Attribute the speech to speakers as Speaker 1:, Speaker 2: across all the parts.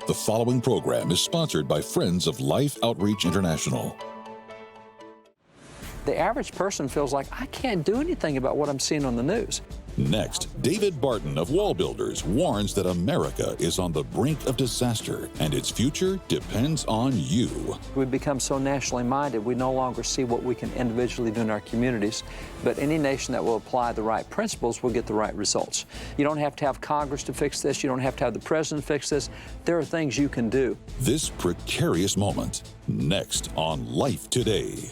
Speaker 1: The following program is sponsored by Friends of Life Outreach International.
Speaker 2: The average person feels like, I can't do anything about what I'm seeing on the news.
Speaker 1: Next, David Barton of Wall Builders warns that America is on the brink of disaster and its future depends on you.
Speaker 2: We've become so nationally minded, we no longer see what we can individually do in our communities. But any nation that will apply the right principles will get the right results. You don't have to have Congress to fix this. You don't have to have the president fix this. There are things you can do.
Speaker 1: This precarious moment, next on Life Today.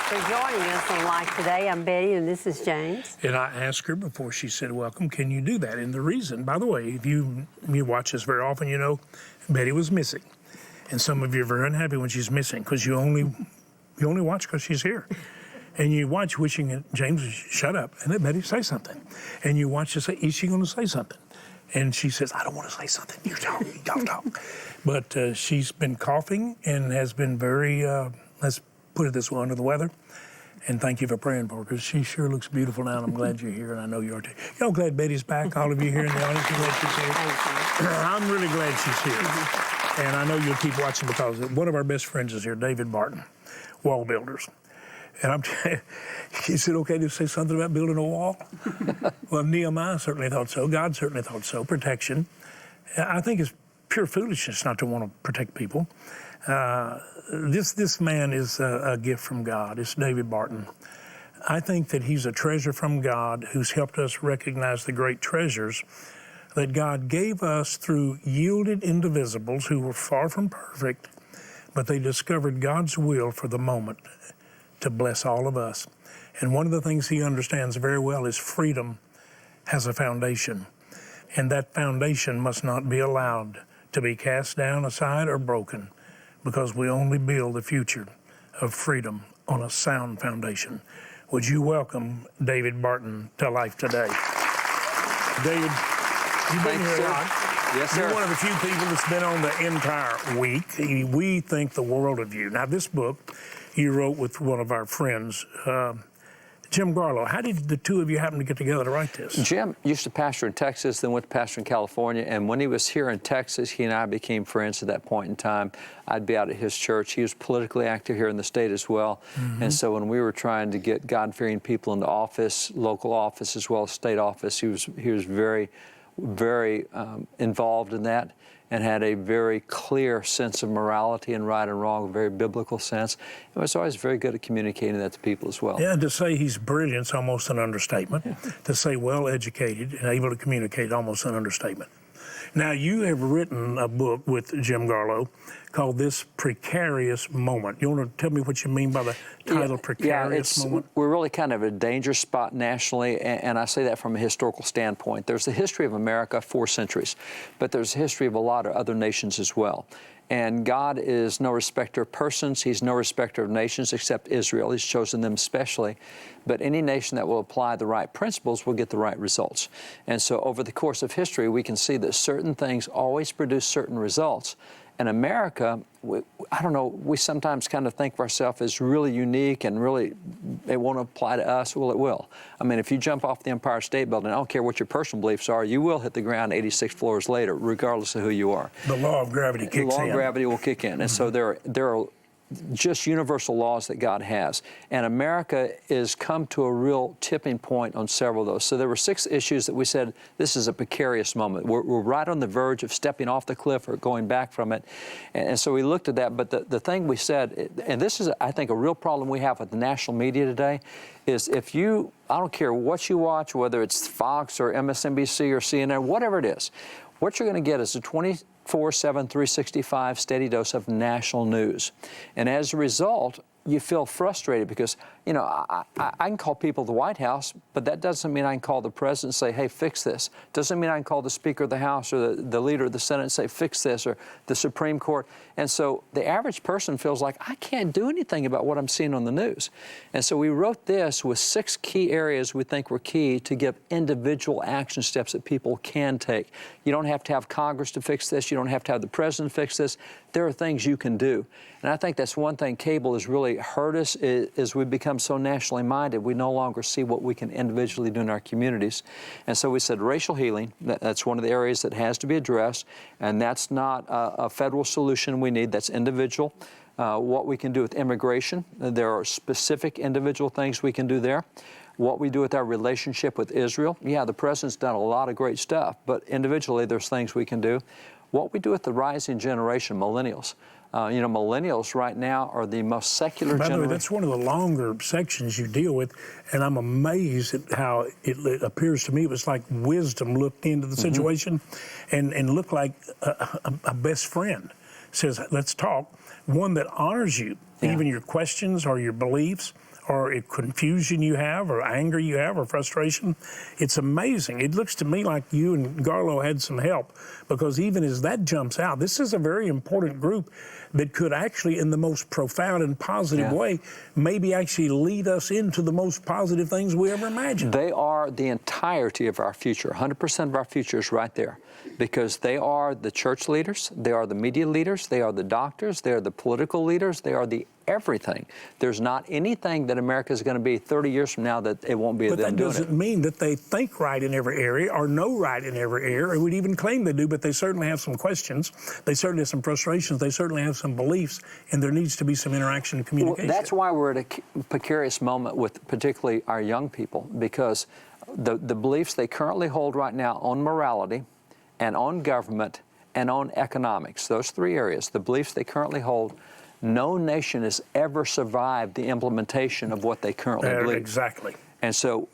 Speaker 3: For joining us on Life Today. I'm Betty, and this is James.
Speaker 4: And I asked her before she said, welcome, can you do that? And the reason, by the way, if you watch us very often, you know Betty was missing. And some of you are very unhappy when she's missing because you only watch because she's here. And you watch wishing that James would shut up and let Betty say something. And you watch her say, is she going to say something? And she says, I don't want to say something. You talk. But she's been coughing and has been very, let's put it this way, under the weather. And thank you for praying for her, because she sure looks beautiful now, and I'm glad you're here, and I know you are too. Y'all glad Betty's back? All of you here in the audience, glad she's here?
Speaker 3: Thank you.
Speaker 4: I'm really glad she's here. And I know you'll keep watching, because one of our best friends is here, David Barton, Wall Builders. And he said, okay, to say something about building a wall? Well, Nehemiah certainly thought so. God certainly thought so. Protection. I think it's pure foolishness not to want to protect people. This man is a gift from God. It's David Barton. I think that he's a treasure from God who's helped us recognize the great treasures that God gave us through yielded indivisibles who were far from perfect, but they discovered God's will for the moment to bless all of us. And one of the things he understands very well is freedom has a foundation, and that foundation must not be allowed to be cast down, aside, or broken, because we only build the future of freedom on a sound foundation. Would you welcome David Barton to Life Today? David, you've been here a lot.
Speaker 2: Yes, sir.
Speaker 4: You're one of the few people that's been on the entire week. We think the world of you. Now, this book you wrote with one of our friends, Jim Garlow. How did the two of you happen to get together to write this?
Speaker 2: Jim used to pastor in Texas, then went to pastor in California, and when he was here in Texas, he and I became friends at that point in time. I'd be out at his church. He was politically active here in the state as well. Mm-hmm. And so when we were trying to get God-fearing people into office, local office as well as state office, he was very, very involved in that, and had a very clear sense of morality and right and wrong, a very biblical sense. He was always very good at communicating that to people as well.
Speaker 4: Yeah, to say he's brilliant is almost an understatement. Yeah. To say well-educated and able to communicate, almost an understatement. Now, you have written a book with Jim Garlow called This Precarious Moment. You want to tell me what you mean by the title Precarious Moment?
Speaker 2: We're really kind of a danger spot nationally, and I say that from a historical standpoint. There's the history of America, 4 centuries, but there's a history of a lot of other nations as well. And God is no respecter of persons. He's no respecter of nations except Israel. He's chosen them specially. But any nation that will apply the right principles will get the right results. And so over the course of history, we can see that certain things always produce certain results. And America, I don't know, we sometimes kind of think of ourselves as really unique and really, it won't apply to us. Well, it will. I mean, if you jump off the Empire State Building, I don't care what your personal beliefs are, you will hit the ground 86 floors later, regardless of who you are.
Speaker 4: The law of gravity kicks in.
Speaker 2: The law of gravity will kick in. And so there are just universal laws that God has. And America has come to a real tipping point on several of those. So there were 6 issues that we said, this is a precarious moment. We're right on the verge of stepping off the cliff or going back from it. And so we looked at that. But the thing we said, and this is, I think, a real problem we have with the national media today, is if you, I don't care what you watch, whether it's Fox or MSNBC or CNN, whatever it is, what you're going to get is a 24/7, 365 steady dose of national news. And as a result, you feel frustrated because, you know, I can call people at the White House, but that doesn't mean I can call the president and say, hey, fix this. Doesn't mean I can call the Speaker of the House or the leader of the Senate and say, fix this, or the Supreme Court. And so the average person feels like, I can't do anything about what I'm seeing on the news. And so we wrote this with 6 key areas we think were key to give individual action steps that people can take. You don't have to have Congress to fix this. You don't have to have the president fix this. There are things you can do. And I think that's one thing cable has really hurt us is we've become so nationally minded, we no longer see what we can individually do in our communities. And so we said racial healing, that's one of the areas that has to be addressed, and that's not a federal solution we need, that's individual. What we can do with immigration, there are specific individual things we can do there. What we do with our relationship with Israel, yeah, the president's done a lot of great stuff, but individually there's things we can do. What we do with the rising generation, millennials. You know, millennials right now are the most secular generation.
Speaker 4: By the way, that's one of the longer sections you deal with, and I'm amazed at how it appears to me it was like wisdom looked into the situation and looked like a best friend. Says, let's talk. One that honors you, even your questions or your beliefs, or a confusion you have, or anger you have, or frustration. It's amazing. It looks to me like you and Garlo had some help, because even as that jumps out, this is a very important group that could actually, in the most profound and positive way, maybe actually lead us into the most positive things we ever imagined.
Speaker 2: They are the entirety of our future. 100% of our future is right there, because they are the church leaders, they are the media leaders, they are the doctors, they are the political leaders, they are the everything. There's not anything that America is going to be 30 years from now that it won't be them doing it.
Speaker 4: But that doesn't mean that they think right in every area or know right in every area, or would even claim they do, but they certainly have some questions. They certainly have some frustrations. They certainly have some beliefs, and there needs to be some interaction and communication.
Speaker 2: Well, that's why we're at a precarious moment with particularly our young people, because the beliefs they currently hold right now on morality and on government and on economics, those 3 areas, the beliefs they currently hold, no nation has ever survived the implementation of what they currently believe.
Speaker 4: Exactly.
Speaker 2: And so,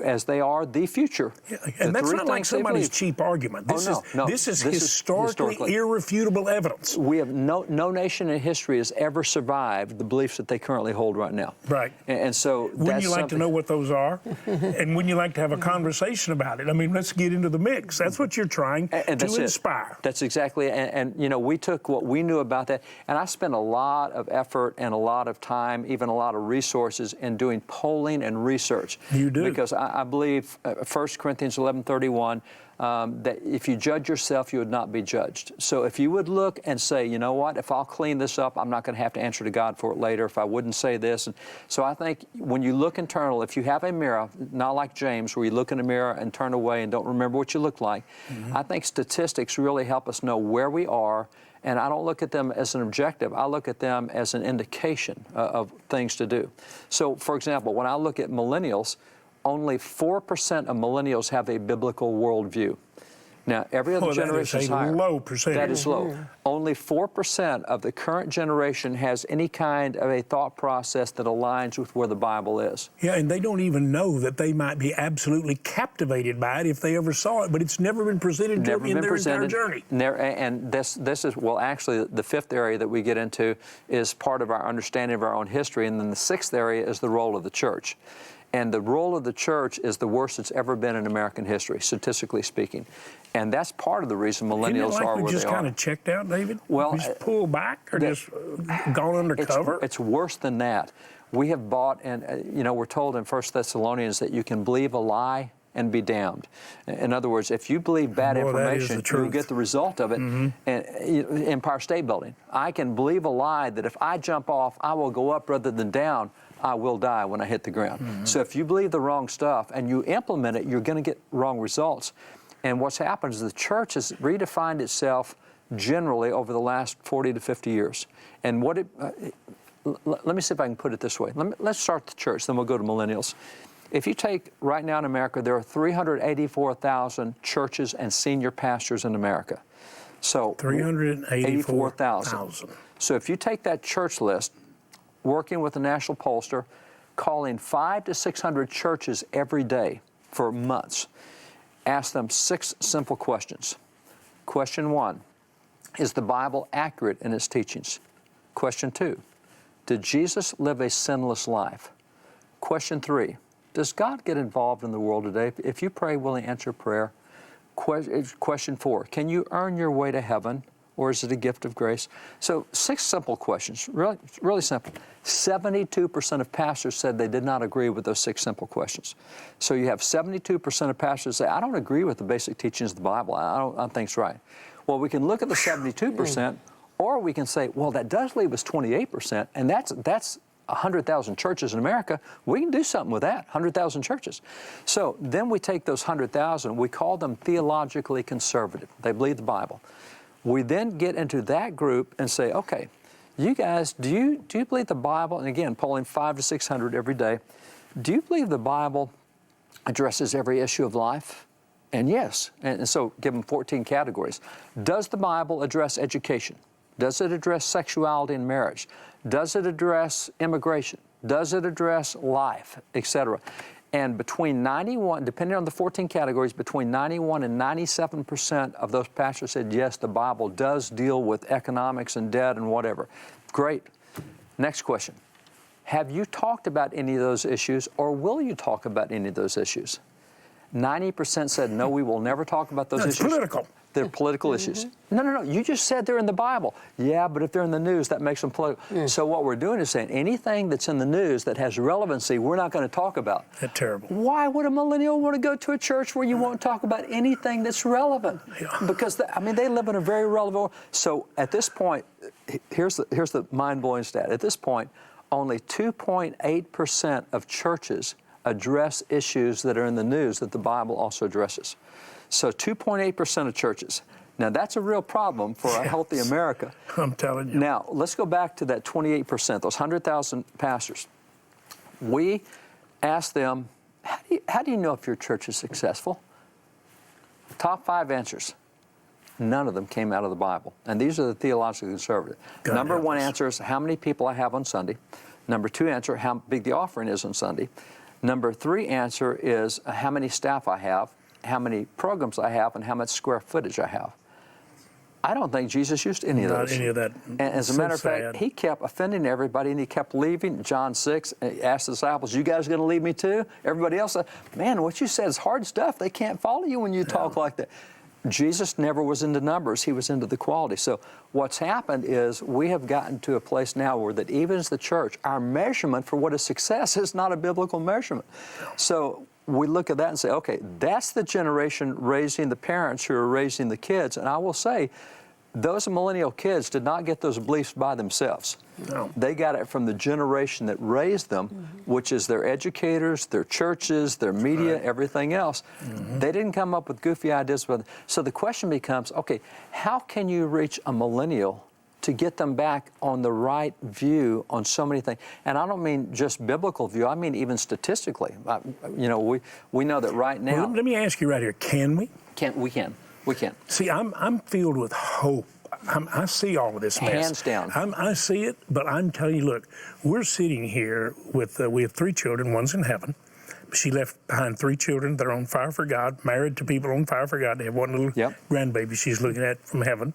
Speaker 2: as they are the future,
Speaker 4: and that's not like somebody's cheap argument. This is historically irrefutable evidence.
Speaker 2: We have no nation in history has ever survived the beliefs that they currently hold right now.
Speaker 4: Right.
Speaker 2: And so,
Speaker 4: wouldn't you like to know what those are? And wouldn't you like to have a conversation about it? I mean, let's get into the mix. That's what you're trying to inspire.
Speaker 2: That's exactly. And you know, we took what we knew about that, and I spent a lot of effort and a lot of time, even a lot of resources, in doing polling and research.
Speaker 4: You do.
Speaker 2: Because I believe 1 Corinthians 11:31, that if you judge yourself, you would not be judged. So if you would look and say, you know what, if I'll clean this up, I'm not going to have to answer to God for it later if I wouldn't say this. And so I think when you look internal, if you have a mirror, not like James, where you look in the mirror and turn away and don't remember what you look like, I think statistics really help us know where we are. And I don't look at them as an objective. I look at them as an indication of things to do. So, for example, when I look at millennials, only 4% of millennials have a biblical worldview. Now, every other generation is higher.
Speaker 4: That is a low percentage.
Speaker 2: That is low. Only 4% of the current generation has any kind of a thought process that aligns with where the Bible is.
Speaker 4: Yeah, and they don't even know that they might be absolutely captivated by it if they ever saw it, but it's never been presented to them in their entire journey.
Speaker 2: And this is, well, actually, the 5th area that we get into is part of our understanding of our own history, and then the 6th area is the role of the church. And the role of the church is the worst it's ever been in American history, statistically speaking. And that's part of the reason millennials are where they are.
Speaker 4: We just kind of checked out, David?
Speaker 2: Well,
Speaker 4: just pulled back or just gone undercover?
Speaker 2: It's worse than that. We have bought, and you know, we're told in 1 Thessalonians that you can believe a lie and be damned. In other words, if you believe bad information, you'll get the result of it. And Empire State Building. I can believe a lie that if I jump off, I will go up rather than down. I will die when I hit the ground. So if you believe the wrong stuff and you implement it, you're going to get wrong results. And what's happened is the church has redefined itself generally over the last 40 to 50 years. And what let me see if I can put it this way. Let's start the church, then we'll go to millennials. If you take right now in America, there are 384,000 churches and senior pastors in America. So
Speaker 4: 384,000.
Speaker 2: So if you take that church list, working with the national pollster, calling 500 to 600 churches every day for months, ask them 6 simple questions. Question 1, is the Bible accurate in its teachings? Question 2, did Jesus live a sinless life? Question 3, does God get involved in the world today? If you pray, will He answer prayer? Question 4, can you earn your way to heaven, or is it a gift of grace? So 6 simple questions, really simple. 72% of pastors said they did not agree with those 6 simple questions. So you have 72% of pastors say, I don't agree with the basic teachings of the Bible. I don't think it's right. Well, we can look at the 72%, or we can say, well, that does leave us 28%, and that's 100,000 churches in America. We can do something with that, 100,000 churches. So then we take those 100,000, we call them theologically conservative. They believe the Bible. We then get into that group and say, okay, you guys, do you believe the Bible? And again, polling 500 to 600 every day. Do you believe the Bible addresses every issue of life? And yes. And so give them 14 categories. Does the Bible address education? Does it address sexuality and marriage? Does it address immigration? Does it address life, etc.? And between 91, depending on the 14 categories, between 91 and 97% of those pastors said, yes, the Bible does deal with economics and debt and whatever. Great. Next question. Have you talked about any of those issues, or will you talk about any of those issues? 90% said, no, we will never talk about those issues.
Speaker 4: It's political.
Speaker 2: They're political issues. No. You just said they're in the Bible. Yeah, but if they're in the news, that makes them political. So what we're doing is saying anything that's in the news that has relevancy, we're not going to talk about.
Speaker 4: That's terrible.
Speaker 2: Why would a millennial want to go to a church where you won't talk about anything that's relevant? Because, they live in a very relevant world. So at this point, here's the mind-blowing stat. At this point, only 2.8% of churches address issues that are in the news that the Bible also addresses. So 2.8% of churches. Now, that's a real problem for a healthy America.
Speaker 4: I'm telling you.
Speaker 2: Now, let's go back to that 28%, those 100,000 pastors. We asked them, how do you know if your church is successful? Top 5 answers. None of them came out of the Bible. And these are the theologically conservative. Number 1 answer is how many people I have on Sunday. Number 2 answer, how big the offering is on Sunday. Number 3 answer is how many staff I have, how many programs I have, and how much square footage I have. I don't think Jesus used any of those.
Speaker 4: Not any of that.
Speaker 2: And as a matter of fact, He kept offending everybody, and He kept leaving. John 6, He asked the disciples, you guys going to leave me too? Everybody else said, man, what you said is hard stuff. They can't follow you when you talk like that. Jesus never was into numbers. He was into the quality. So what's happened is we have gotten to a place now where that even as the church, our measurement for what is success is not a biblical measurement. So we look at that and say, okay, that's the generation raising the parents who are raising the kids. And I will say, those millennial kids did not get those beliefs by themselves.
Speaker 4: No.
Speaker 2: They got it from the generation that raised them, which is their educators, their churches, their media, everything else. They didn't come up with goofy ideas. So the question becomes, okay, how can you reach a millennial to get them back on the right view on so many things? And I don't mean just biblical view, I mean even statistically. We know that right now.
Speaker 4: Well, let me ask you right here, can we?
Speaker 2: We can.
Speaker 4: See, I'm filled with hope. I see all of this mess.
Speaker 2: Hands down.
Speaker 4: I see it, but I'm telling you, look, we're sitting here with, we have 3 children, one's in heaven. She left behind 3 children that are on fire for God, married to people on fire for God. They have 1 little grandbaby she's looking at from heaven.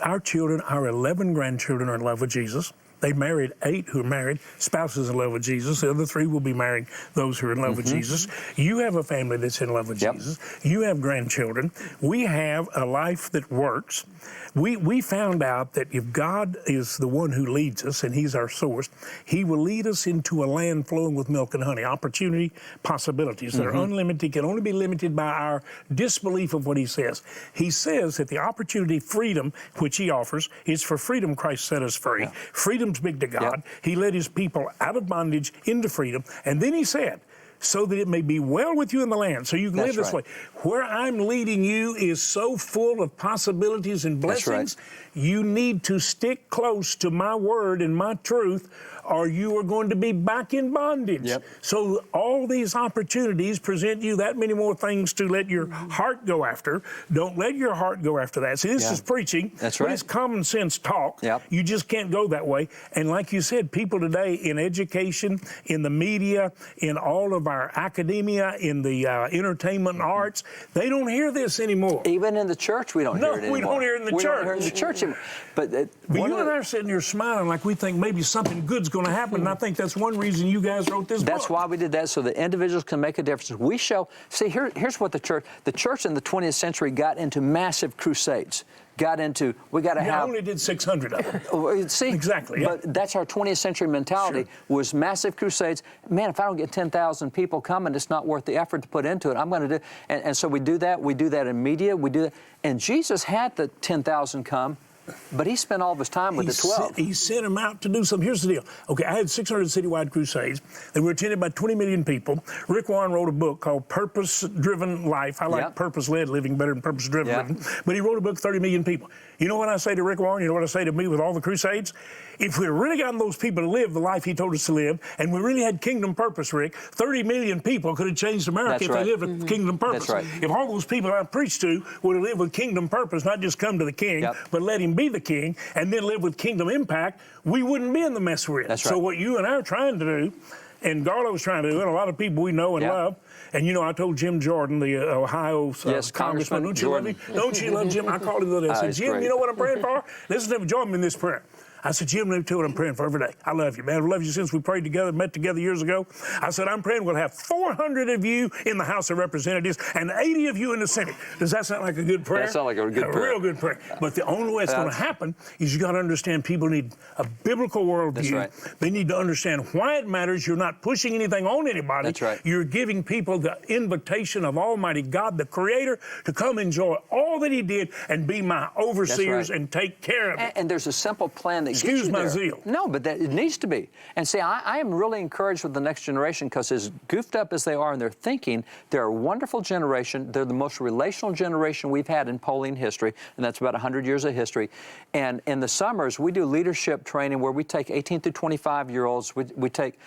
Speaker 4: Our children, our 11 grandchildren are in love with Jesus. They married 8 who are married, spouses in love with Jesus. The other 3 will be marrying those who are in love with Jesus. You have a family that's in love with Jesus. You have grandchildren. We have a life that works. We found out that if God is the one who leads us and He's our source, He will lead us into a land flowing with milk and honey, opportunity, possibilities that are unlimited, can only be limited by our disbelief of what He says. He says that the opportunity, freedom, which He offers, is for freedom Christ set us free. Freedom's big to God. He led His people out of bondage into freedom. And then He said, so that it may be well with you in the land, so you can live this way. Where I'm leading you is so full of possibilities and blessings. You need to stick close to my word and my truth, or you are going to be back in bondage.
Speaker 2: Yep.
Speaker 4: So all these opportunities present you that many more things to let your heart go after. Don't let your heart go after that. See, this is preaching.
Speaker 2: That's
Speaker 4: but
Speaker 2: right.
Speaker 4: it's common sense talk.
Speaker 2: Yep.
Speaker 4: You just can't go that way. And like you said, people today in education, in the media, in all of our academia, in the entertainment and arts, they don't hear this anymore.
Speaker 2: Even in the church, we don't hear it anymore.
Speaker 4: No, we don't hear it in the church.
Speaker 2: We don't hear it in the church anymore. But
Speaker 4: you and I are sitting here smiling like we think maybe something good's going to happen, and I think that's one reason you guys wrote this book.
Speaker 2: That's why we did that, so that individuals can make a difference. We show, see, here's what the church in the 20th century got into massive crusades. Got into, we got to have...
Speaker 4: I only did 600 of them.
Speaker 2: See?
Speaker 4: Exactly, yeah.
Speaker 2: But that's our 20th century mentality, was massive crusades. Man, if I don't get 10,000 people coming, it's not worth the effort to put into it. I'm going to do... And so we do that. We do that in media. We do that. And Jesus had the 10,000 come, but he spent all of his time with the 12.
Speaker 4: He sent them out to do something. Here's the deal. Okay, I had 600 citywide crusades. They were attended by 20 million people. Rick Warren wrote a book called Purpose-Driven Life. I like purpose-led living better than purpose-driven living. But he wrote a book, 30 million people. You know what I say to Rick Warren? You know what I say to me with all the crusades? If we really gotten those people to live the life he told us to live, and we really had kingdom purpose, Rick, 30 million people could have changed America if they lived with kingdom purpose.
Speaker 2: That's right.
Speaker 4: If all those people I preached to would have lived with kingdom purpose, not just come to the king, but let him be the king, and then live with kingdom impact, we wouldn't be in the mess we're in.
Speaker 2: That's right.
Speaker 4: So what you and I are trying to do, and Garlo's trying to do, and a lot of people we know and love, and you know, I told Jim Jordan, the Ohio congressman, don't you love him? Don't you love Jim? I called him the other day. I said, Jim, you know what I'm praying for? Listen to me, join me in this prayer. I said, Jim, let me tell you what I'm praying for every day. I love you, man. I've loved you since we prayed together, met together years ago. I said, I'm praying we'll have 400 of you in the House of Representatives and 80 of you in the Senate. Does that sound like a good prayer?
Speaker 2: That sounds like a good prayer.
Speaker 4: A real good prayer. But the only way it's going to happen is you got to understand people need a biblical worldview.
Speaker 2: That's right.
Speaker 4: They need to understand why it matters. You're not pushing anything on anybody.
Speaker 2: That's right.
Speaker 4: You're giving people the invitation of Almighty God, the Creator, to come enjoy all that He did and be my overseers and take care of it.
Speaker 2: And there's a simple plan that
Speaker 4: Excuse
Speaker 2: gets you
Speaker 4: my
Speaker 2: there.
Speaker 4: zeal.
Speaker 2: No, but it needs to be. And see, I am really encouraged with the next generation, because as goofed up as they are in their thinking, they're a wonderful generation. They're the most relational generation we've had in polling history, and that's about 100 years of history. And in the summers, we do leadership training where we take 18 to 25-year-olds, we take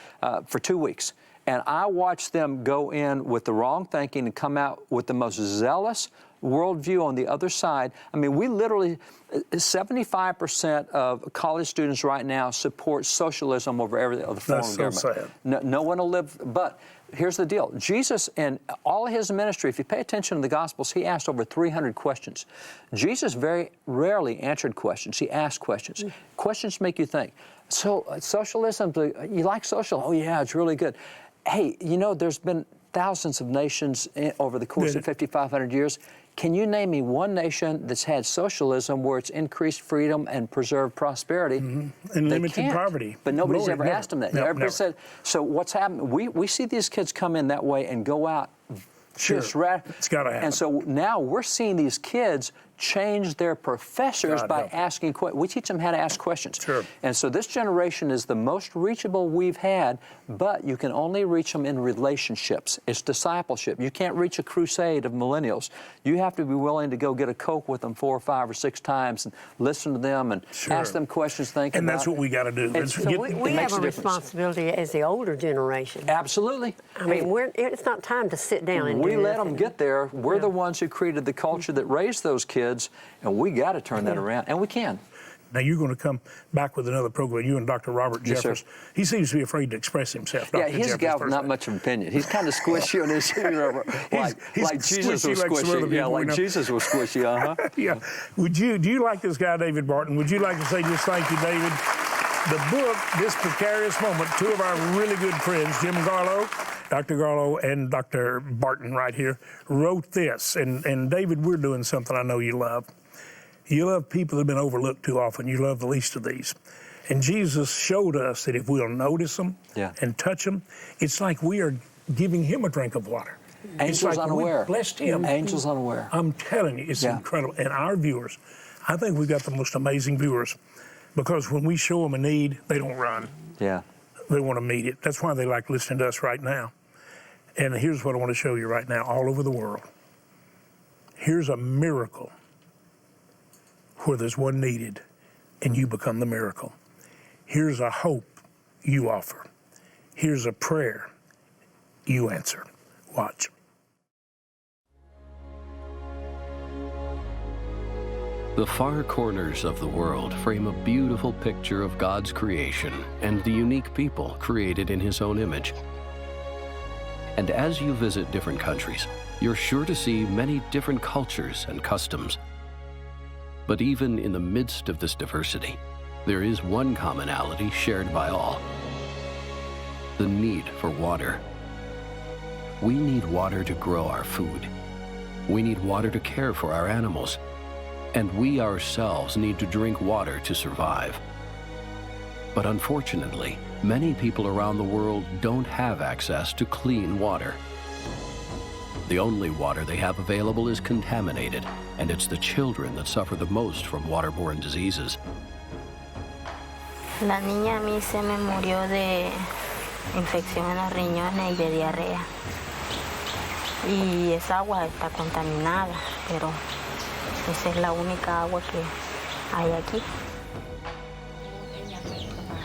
Speaker 2: for 2 weeks. And I watch them go in with the wrong thinking and come out with the most zealous worldview on the other side. I mean, we literally, 75% of college students right now support socialism over every other form of government.
Speaker 4: That's so sad.
Speaker 2: No one will live, but here's the deal. Jesus and all of his ministry, if you pay attention to the Gospels, he asked over 300 questions. Jesus very rarely answered questions. He asked questions. Questions make you think. So socialism, you like social? Oh yeah, it's really good. Hey, you know, there's been thousands of nations over the course of 5,500 years. Can you name me one nation that's had socialism where it's increased freedom and preserved prosperity?
Speaker 4: And limited poverty.
Speaker 2: But nobody's ever
Speaker 4: never.
Speaker 2: asked them that.
Speaker 4: No,
Speaker 2: Everybody
Speaker 4: never.
Speaker 2: said, so what's happened? We see these kids come in that way and go out just
Speaker 4: It's got to happen.
Speaker 2: And so now we're seeing these kids change their professors by asking questions. We teach them how to ask questions.
Speaker 4: Sure.
Speaker 2: And so this generation is the most reachable we've had, but you can only reach them in relationships. It's discipleship. You can't reach a crusade of millennials. You have to be willing to go get a Coke with them 4 or 5 or 6 times and listen to them and ask them questions, think about it.
Speaker 4: And that's what we got to do.
Speaker 3: So we have a responsibility as the older generation.
Speaker 2: Absolutely.
Speaker 3: I mean, it's not time to sit down and
Speaker 2: we
Speaker 3: do
Speaker 2: let
Speaker 3: nothing.
Speaker 2: them get there. We're the ones who created the culture that raised those kids, and we got to turn that around, and we can.
Speaker 4: Now, you're going to come back with another program, you and Dr. Robert Jeffers. He seems to be afraid to express himself.
Speaker 2: Yeah, he's a guy with not much of an opinion. He's kind of squishy on his, like Jesus was squishy. Yeah, like Jesus was squishy,
Speaker 4: Yeah. Do you like this guy, David Barton? Would you like to say just thank you, David? The book, This Precarious Moment, 2 of our really good friends, Jim Garlow, Dr. Garlow, and Dr. Barton right here, wrote this. And David, we're doing something I know you love. You love people that have been overlooked too often. You love the least of these. And Jesus showed us that if we'll notice them and touch them, it's like we are giving him a drink of water.
Speaker 2: Angels
Speaker 4: it's like
Speaker 2: unaware.
Speaker 4: We blessed him.
Speaker 2: Angels unaware.
Speaker 4: I'm telling you, it's incredible. And our viewers, I think we've got the most amazing viewers, because when we show them a need, they don't run.
Speaker 2: Yeah.
Speaker 4: They want to meet it. That's why they like listening to us right now. And here's what I want to show you right now, all over the world. Here's a miracle where there's one needed, and you become the miracle. Here's a hope you offer. Here's a prayer you answer. Watch.
Speaker 5: The far corners of the world frame a beautiful picture of God's creation and the unique people created in His own image. And as you visit different countries, you're sure to see many different cultures and customs. But even in the midst of this diversity, there is one commonality shared by all: the need for water. We need water to grow our food. We need water to care for our animals. And we ourselves need to drink water to survive. But unfortunately, many people around the world don't have access to clean water. The only water they have available is contaminated, and it's the children that suffer the most from waterborne diseases.
Speaker 6: La niña a mí se me murió de infección en los riñones y de diarrea. Y esa agua está contaminada, pero esa es la única agua que hay aquí.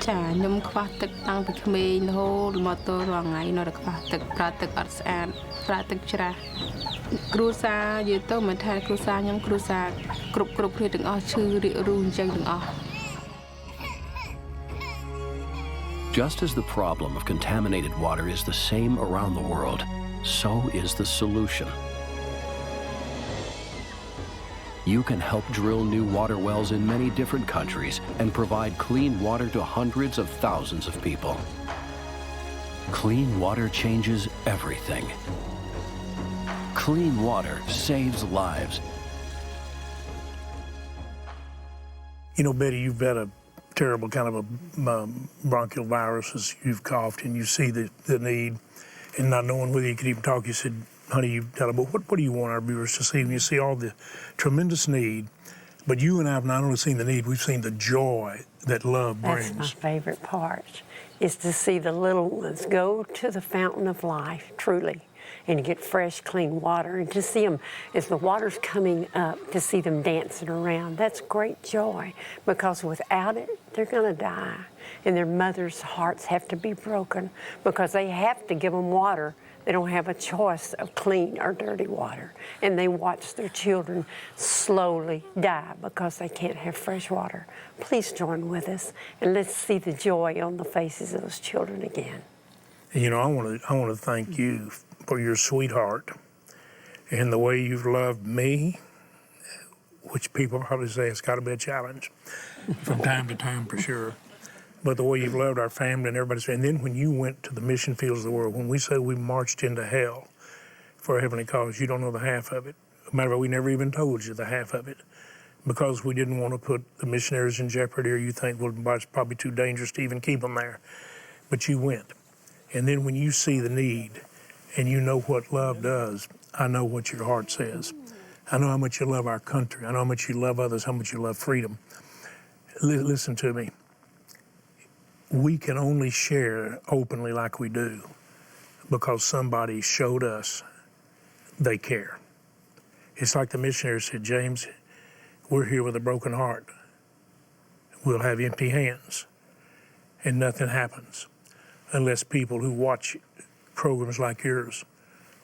Speaker 7: ចាខ្ញុំខ្វះទឹកតាំងពីក្មេងរហូតមកទល់រាល់ថ្ងៃនៅតែខ្វះទឹកប្រើទឹកអត់ស្អាតប្រើទឹកច្រាស់គ្រួសារយើងទៅមិនថាគ្រួសារខ្ញុំគ្រួសារគ្រប់គ្នាទាំងអស់ឈឺរាករូសអញ្ចឹងទាំងអស់
Speaker 5: Just as the problem of contaminated water is the same around the world, so is the solution. You can help drill new water wells in many different countries and provide clean water to hundreds of thousands of people. Clean water changes everything. Clean water saves lives.
Speaker 4: You know, Betty, you've got a terrible kind of a bronchial virus as you've coughed, and you see the need, and not knowing whether you could even talk, you said, honey, you've got a, what do you want our viewers to see when you see all the tremendous need? But you and I have not only seen the need, we've seen the joy that love brings.
Speaker 3: That's my favorite part, is to see the little ones go to the fountain of life, truly, and to get fresh, clean water, and to see them, as the water's coming up, to see them dancing around. That's great joy, because without it, they're going to die. And their mothers' hearts have to be broken, because they have to give them water. They don't have a choice of clean or dirty water. And they watch their children slowly die because they can't have fresh water. Please join with us, and let's see the joy on the faces of those children again.
Speaker 4: You know, I want to thank you for your sweetheart and the way you've loved me, which people probably say it's got to be a challenge from time to time for sure. But the way you've loved our family and everybody. And then when you went to the mission fields of the world, when we say we marched into hell for a heavenly cause, you don't know the half of it. Matter of fact, we never even told you the half of it, because we didn't want to put the missionaries in jeopardy, or you think, well, it's probably too dangerous to even keep them there. But you went. And then when you see the need and you know what love does, I know what your heart says. I know how much you love our country. I know how much you love others, how much you love freedom. Listen to me. We can only share openly like we do because somebody showed us they care. It's like the missionary said, James, we're here with a broken heart. We'll have empty hands, and nothing happens unless people who watch programs like yours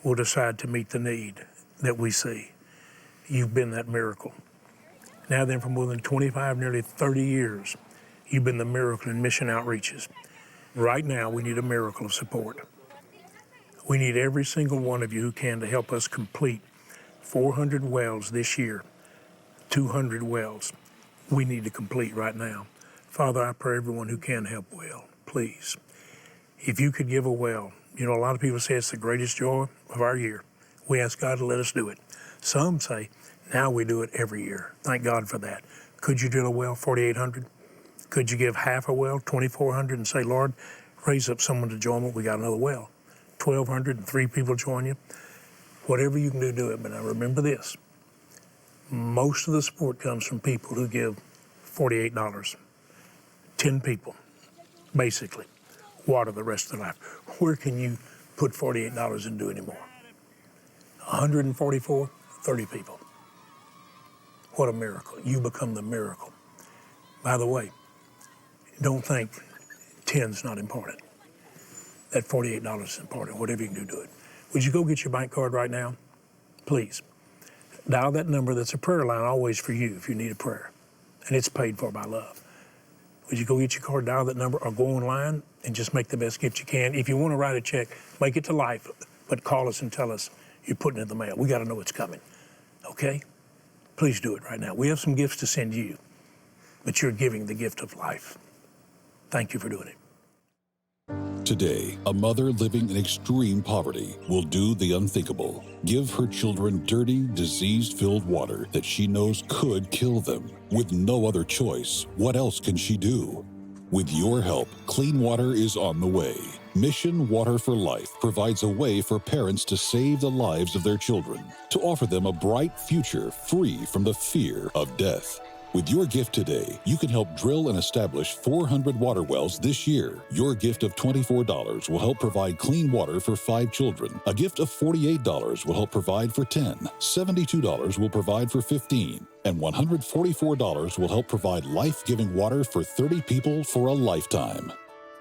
Speaker 4: will decide to meet the need that we see. You've been that miracle. Now then, for more than 25, nearly 30 years, you've been the miracle in mission outreaches. Right now, we need a miracle of support. We need every single one of you who can to help us complete 400 wells this year, 200 wells we need to complete right now. Father, I pray everyone who can help well, please. If you could give a well, you know, a lot of people say it's the greatest joy of our year. We ask God to let us do it. Some say, now we do it every year. Thank God for that. Could you drill a well, 4,800? Could you give half a well, 2,400, and say, Lord, raise up someone to join me, we got another well. 1,200 and 3 people join you. Whatever you can do it. But now remember this. Most of the support comes from people who give $48. 10 people, basically, water the rest of their life. Where can you put $48 and do anymore? 144, 30 people. What a miracle. You become the miracle. By the way, don't think 10's not important. That $48 is important, whatever you can do it. Would you go get your bank card right now? Please. Dial that number. That's a prayer line always for you if you need a prayer. And it's paid for by love. Would you go get your card, dial that number, or go online and just make the best gift you can? If you want to write a check, make it to Life, but call us and tell us you're putting it in the mail. We got to know it's coming, okay? Please do it right now. We have some gifts to send you, but you're giving the gift of life. Thank you for doing it.
Speaker 1: Today, a mother living in extreme poverty will do the unthinkable. Give her children dirty, disease-filled water that she knows could kill them. With no other choice, what else can she do? With your help, clean water is on the way. Mission Water for Life provides a way for parents to save the lives of their children, to offer them a bright future free from the fear of death. With your gift today, you can help drill and establish 400 water wells this year. Your gift of $24 will help provide clean water for 5 children. A gift of $48 will help provide for 10. $72 will provide for 15. And $144 will help provide life-giving water for 30 people for a lifetime.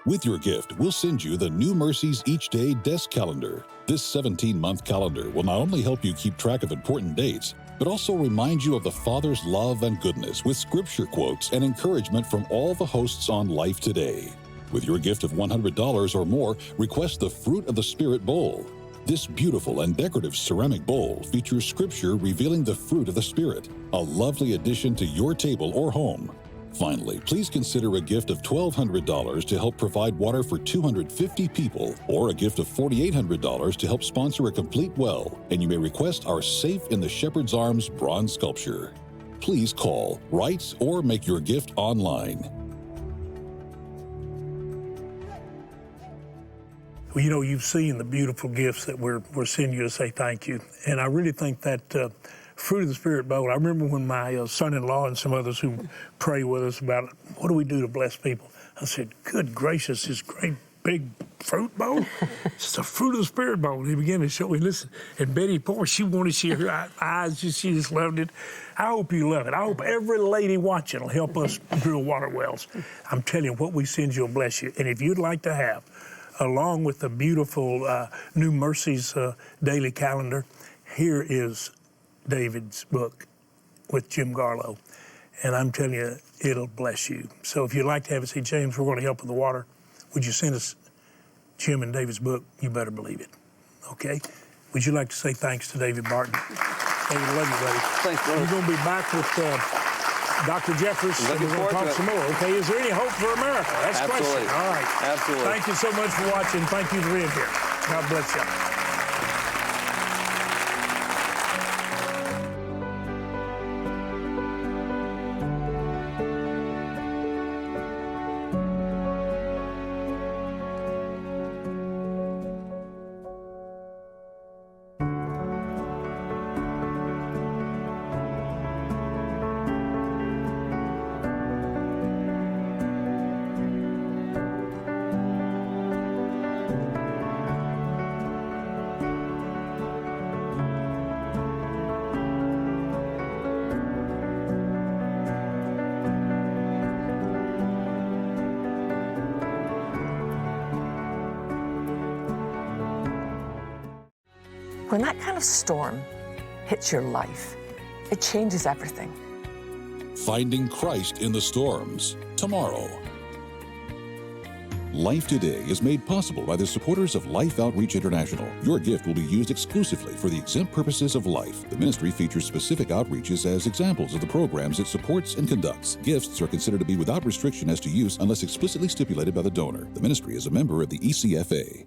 Speaker 1: With your gift, we'll send you the New Mercies Each Day Desk Calendar. This 17-month calendar will not only help you keep track of important dates, but also remind you of the Father's love and goodness with scripture quotes and encouragement from all the hosts on Life Today. With your gift of $100 or more, request the Fruit of the Spirit Bowl. This beautiful and decorative ceramic bowl features scripture revealing the fruit of the Spirit, a lovely addition to your table or home. Finally, please consider a gift of $1,200 to help provide water for 250 people, or a gift of $4,800 to help sponsor a complete well, and you may request our Safe in the Shepherd's Arms bronze sculpture. Please call, write, or make your gift online.
Speaker 4: Well, you know, you've seen the beautiful gifts that we're sending you to say thank you, and I really think that Fruit of the Spirit Bowl. I remember when my son-in-law and some others who pray with us about what do we do to bless people, I said, good gracious, this great big fruit bowl? It's the Fruit of the Spirit Bowl. And he began to show me, listen, and Betty Poor, she wanted to see her eyes, she just loved it. I hope you love it. I hope every lady watching will help us drill water wells. I'm telling you, what we send you will bless you. And if you'd like to have, along with the beautiful New Mercies daily calendar, here is David's book with Jim Garlow, and I'm telling you, it'll bless you. So if you'd like to have it, say, James, we're going to help with the water. Would you send us Jim and David's book? You better believe it. Okay? Would you like to say thanks to David Barton? David, love you, buddy.
Speaker 2: Thanks, brother.
Speaker 4: We're going to be back with Dr. Jeffers, and we're going to talk some more. Okay? Is there any hope for America? That's the question. All right.
Speaker 2: Absolutely.
Speaker 4: Thank you so much for watching. Thank you for being here. God bless you.
Speaker 8: When that kind of storm hits your life, it changes everything.
Speaker 1: Finding Christ in the Storms, tomorrow. Life Today is made possible by the supporters of Life Outreach International. Your gift will be used exclusively for the exempt purposes of life. The ministry features specific outreaches as examples of the programs it supports and conducts. Gifts are considered to be without restriction as to use unless explicitly stipulated by the donor. The ministry is a member of the ECFA.